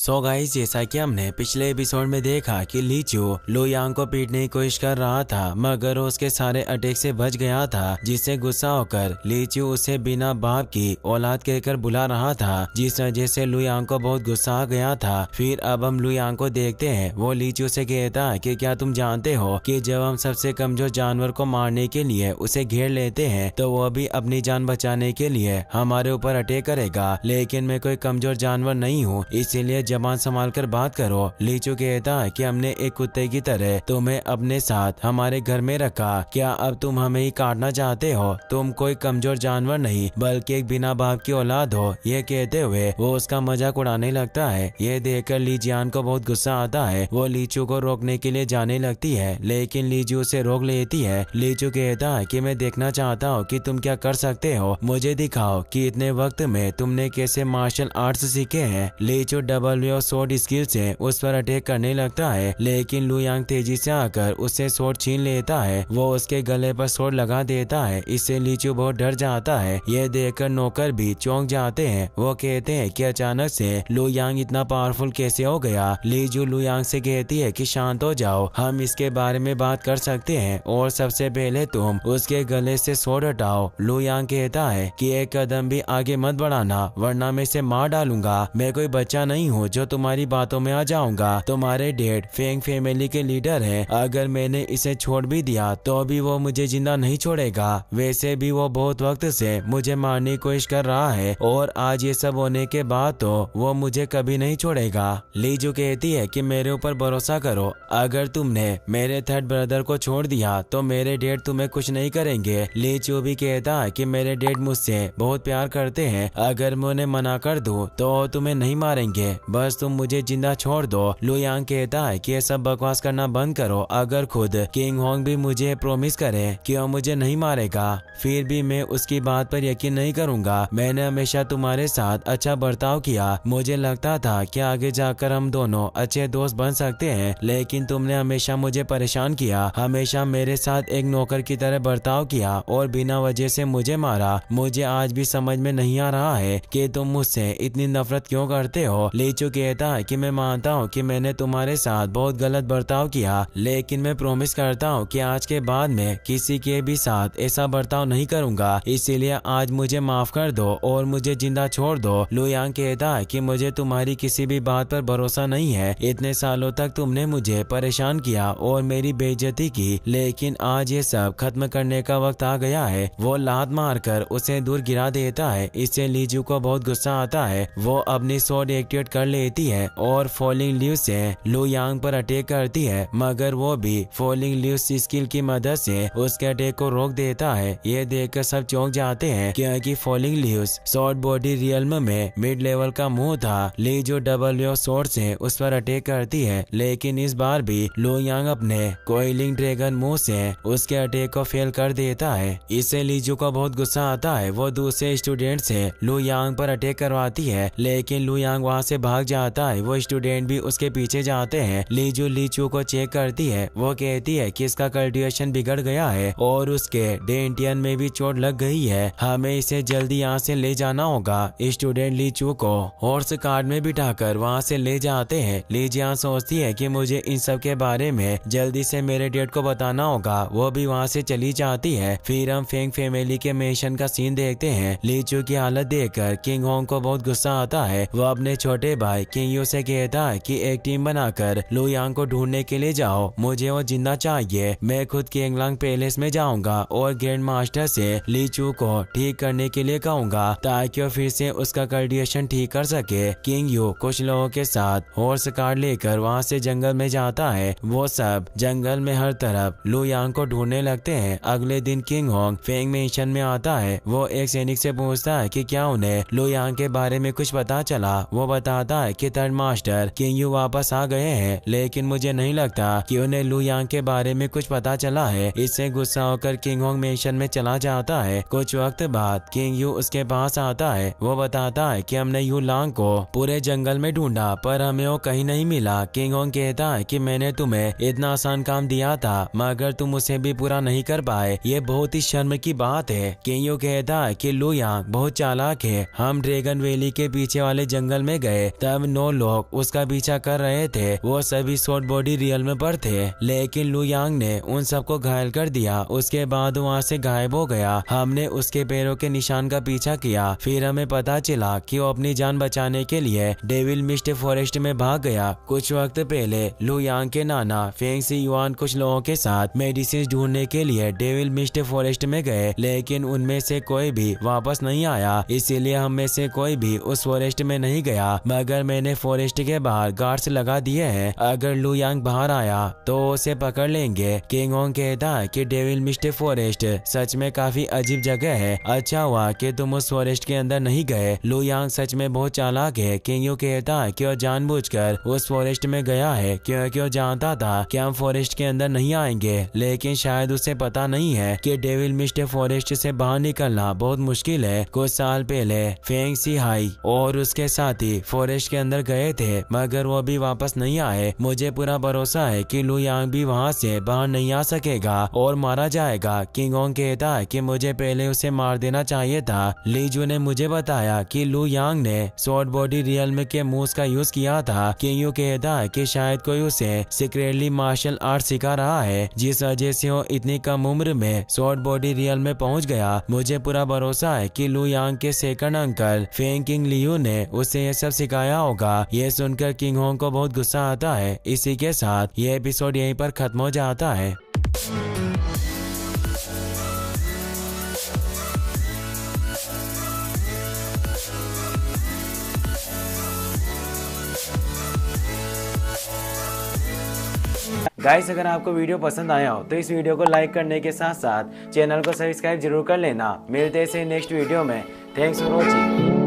So guys, जैसा कि हमने पिछले एपिसोड में देखा कि ली चू लू यांग को पीटने की कोशिश कर रहा था, मगर उसके सारे अटैक से बच गया था, जिससे गुस्सा होकर ली चू उसे बिना बाप की औलाद कहकर बुला रहा था, जिस वजह से लू यांग को बहुत गुस्सा आ गया था। फिर अब हम लू यांग को देखते हैं। वो ली चू से कहता है कि क्या तुम जानते हो कि जब हम सबसे कमजोर जानवर को मारने के लिए उसे घेर लेते हैं तो वो भी अपनी जान बचाने के लिए हमारे ऊपर अटैक करेगा, लेकिन मैं कोई कमजोर जानवर नहीं हूँ, इसीलिए जबान संभाल कर बात करो। ली चू कहता है कि हमने एक कुत्ते की तरह तुम्हें अपने साथ हमारे घर में रखा, क्या अब तुम हमें ही काटना चाहते हो? तुम कोई कमजोर जानवर नहीं बल्कि एक बिना बाप की औलाद हो। ये कहते हुए वो उसका मजाक उड़ाने लगता है। ये देखकर ली जियान को बहुत गुस्सा आता है। वो ली चू को रोकने के लिए जाने लगती है, लेकिन ली चू उसे रोक लेती है। ली चू कहता है कि मैं देखना चाहता हूँ कि तुम क्या कर सकते हो, मुझे दिखाओ कि इतने वक्त में तुमने कैसे मार्शल आर्ट्स सीखे हैं। ली चू डबल सोर्ड स्किल से उस पर अटैक करने लगता है, लेकिन लू यांग तेजी से आकर उससे सोर्ड छीन लेता है। वो उसके गले पर सोर्ड लगा देता है, इससे ली चू बहुत डर जाता है। यह देखकर नौकर भी चौंक जाते हैं। वो कहते हैं कि अचानक से लू यांग इतना पावरफुल कैसे हो गया। ली चू लू यांग से कहती है कि शांत हो जाओ, हम इसके बारे में बात कर सकते हैं, और सबसे पहले तुम उसके गले से सोर्ड हटाओ। लू यांग कहता है कि एक कदम भी आगे मत बढ़ाना, वरना मैं इसे मार डालूंगा। मैं कोई बच्चा नहीं हूँ जो तुम्हारी बातों में आ जाऊंगा। तुम्हारे डैड फेंग फैमिली के लीडर हैं, अगर मैंने इसे छोड़ भी दिया तो भी वो मुझे जिंदा नहीं छोड़ेगा। वैसे भी वो बहुत वक्त से मुझे मारने की कोशिश कर रहा है, और आज ये सब होने के बाद तो वो मुझे कभी नहीं छोड़ेगा। ली चू कहती है कि मेरे ऊपर भरोसा करो, अगर तुमने मेरे थर्ड ब्रदर को छोड़ दिया तो मेरे डैड तुम्हें कुछ नहीं करेंगे। ली चू भी कहता है कि मेरे डैड मुझसे बहुत प्यार करते हैं, अगर मैं उन्हें मना कर दूं तो तुम्हें नहीं मारेंगे, बस तुम मुझे जिंदा छोड़ दो। लू यांग कहता है कि ये सब बकवास करना बंद करो, अगर खुद किंग होंग भी मुझे प्रॉमिस करे कि वो मुझे नहीं मारेगा, फिर भी मैं उसकी बात पर यकीन नहीं करूंगा। मैंने हमेशा तुम्हारे साथ अच्छा बर्ताव किया, मुझे लगता था कि आगे जाकर हम दोनों अच्छे दोस्त बन सकते हैं, लेकिन तुमने हमेशा मुझे परेशान किया, हमेशा मेरे साथ एक नौकर की तरह बर्ताव किया और बिना वजह से मुझे मारा। मुझे आज भी समझ में नहीं आ रहा है कि तुम मुझसे इतनी नफरत क्यों करते हो। ली चू कहता है कि मैं मानता हूँ कि मैंने तुम्हारे साथ बहुत गलत बर्ताव किया, लेकिन मैं प्रॉमिस करता हूँ कि आज के बाद मैं किसी के भी साथ ऐसा बर्ताव नहीं करूंगा, इसीलिए आज मुझे माफ कर दो और मुझे जिंदा छोड़ दो। लू यांग कहता है कि मुझे तुम्हारी किसी भी बात पर भरोसा नहीं है, इतने सालों तक तुमने मुझे परेशान किया और मेरी बेइज्जती की, लेकिन आज ये सब खत्म करने का वक्त आ गया है। वो लात मारकर उसे दूर गिरा देता है, इससे ली चू को बहुत गुस्सा आता है। वो अपनी सोर्ड एक्टिवेट कर लेती है और फॉलिंग लीव्स से लू यांग पर अटैक करती है, मगर वो भी फॉलिंग लीव्स स्किल की मदद से उसके अटैक को रोक देता है। ये देखकर सब चौंक जाते हैं, क्योंकि falling leaves short body realm में मिड लेवल का मुंह था। ली जो डबल सोर्ड से उस पर अटैक करती है, लेकिन इस बार भी लू यांग अपने कोइलिंग ड्रैगन मुंह से उसके अटैक को फेल कर देता है। इससे ली चू को बहुत गुस्सा आता है। वो दूसरे स्टूडेंट से लू यांग पर अटैक करवाती है, लेकिन लू यांग वहाँ से भाग जाता है। वो स्टूडेंट भी उसके पीछे जाते हैं। ली चू को चेक करती है। वो कहती है कि इसका कल्टीवेशन बिगड़ गया है और उसके डेंटियन में भी चोट लग गई है, हमें इसे जल्दी यहाँ से ले जाना होगा। स्टूडेंट ली चू को हॉर्स कार्ड में बिठाकर वहाँ से ले जाते हैं। ली जियान सोचती है कि मुझे इन सब के बारे में जल्दी से मेरे डैड को बताना होगा। वो भी वहाँ से चली जाती है। फिर हम फेंग फैमिली के मिशन का सीन देखते हैं। ली चू की हालत देखकर किंग होंग को बहुत गुस्सा आता है। वो अपने छोटे भाई किंग यू से कहता है कि एक टीम बनाकर लू यांग को ढूंढने के लिए जाओ, मुझे वो जिंदा चाहिए। मैं खुद किंगलांग पैलेस में जाऊंगा और ग्रैंड मास्टर से ली चू को ठीक करने के लिए कहूंगा, ताकि वो फिर से उसका कल्टीवेशन ठीक कर सके। किंग यू कुछ लोगों के साथ हॉर्स कार्ड लेकर वहाँ से जंगल में जाता है। वो सब जंगल में हर तरफ लू यांग को ढूंढने लगते हैं। अगले दिन किंग होंग फेंग मिशन में आता है। वो एक सैनिक से पूछता है कि क्या उन्हें लू यांग के बारे में कुछ पता चला। वो बताता है कि थर्ड मास्टर किंग यू वापस आ गए हैं, लेकिन मुझे नहीं लगता कि उन्हें लू यांग के बारे में कुछ पता चला है। इससे गुस्सा होकर किंग होंग मिशन में चला जाता है। कुछ वक्त बाद किंग यू उसके पास आता है। वो बताता है कि हमने यू लांग को पूरे जंगल में ढूंढा, पर हमें वो कहीं नहीं मिला। किंग होंग कहता है कि मैंने तुम्हें इतना आसान काम दिया था, मगर तुम उसे भी पूरा नहीं कर पाए, ये बहुत ही शर्म की बात है। किंग यू कहता है कि लू यांग बहुत चालाक है। हम ड्रैगन वैली के पीछे वाले जंगल में गए, तब जब 9 लोग उसका पीछा कर रहे थे वो सभी शॉर्ट बॉडी रियल पर थे, लेकिन लू यांग ने उन सबको घायल कर दिया। उसके बाद वहाँ से गायब हो गया। हमने उसके पैरों के निशान का पीछा किया, फिर हमें पता चला कि वो अपनी जान बचाने के लिए डेविल मिस्ट फॉरेस्ट में भाग गया। कुछ वक्त पहले लू यांग के नाना फेंग सी युआन कुछ लोगों के साथ मेडिसिन ढूंढने के लिए डेविल मिस्ट फॉरेस्ट में गए, लेकिन उनमें से कोई भी वापस नहीं आया। इसीलिए हम में से कोई भी उस फॉरेस्ट में नहीं गया, मगर मैंने फॉरेस्ट के बाहर गार्ड्स लगा दिए हैं। अगर लू यांग बाहर आया तो उसे पकड़ लेंगे। किंग होंग कहता है कि डेविल मिस्ट फॉरेस्ट सच में काफी अजीब जगह है। अच्छा हुआ कि तुम उस फॉरेस्ट के अंदर नहीं गए। लू यांग सच में बहुत चालाक है। किंग यू कहता है कि वो जानबूझकर उस फॉरेस्ट में गया है क्योंकि वो जानता था कि हम फॉरेस्ट के अंदर नहीं आएंगे, लेकिन शायद उसे पता नहीं है कि डेविल मिस्ट फॉरेस्ट से बाहर निकलना बहुत मुश्किल है। कुछ साल पहले फेंग सी हाई और उसके साथी फॉरेस्ट के अंदर गए थे, मगर वो भी वापस नहीं आए। मुझे पूरा भरोसा है कि लू यांग भी वहाँ से बाहर नहीं आ सकेगा और मारा जाएगा। किंग होंग कहता है कि मुझे पहले उसे मार देना चाहिए था। ली जू ने मुझे बताया कि लू यांग ने शॉर्ट बॉडी रियल्म के मूव्स का यूज किया था। किंग यू कहता है कि शायद कोई उसे सीक्रेटली मार्शल आर्ट सिखा रहा है, जिस वजह से वो इतनी कम उम्र में शॉर्ट बॉडी रियल में पहुंच गया। मुझे पूरा भरोसा है कि लू यांग के second uncle Feng king Liu ने उसे ये सब सिखाया होगा। ये सुनकर किंग होंग को बहुत गुस्सा आता है। इसी के साथ ये एपिसोड यहीं पर खत्म हो जाता है। गाइस, अगर आपको वीडियो पसंद आया हो तो इस वीडियो को लाइक करने के साथ साथ चैनल को सब्सक्राइब जरूर कर लेना। मिलते हैं नेक्स्ट वीडियो में। Thanks for watching.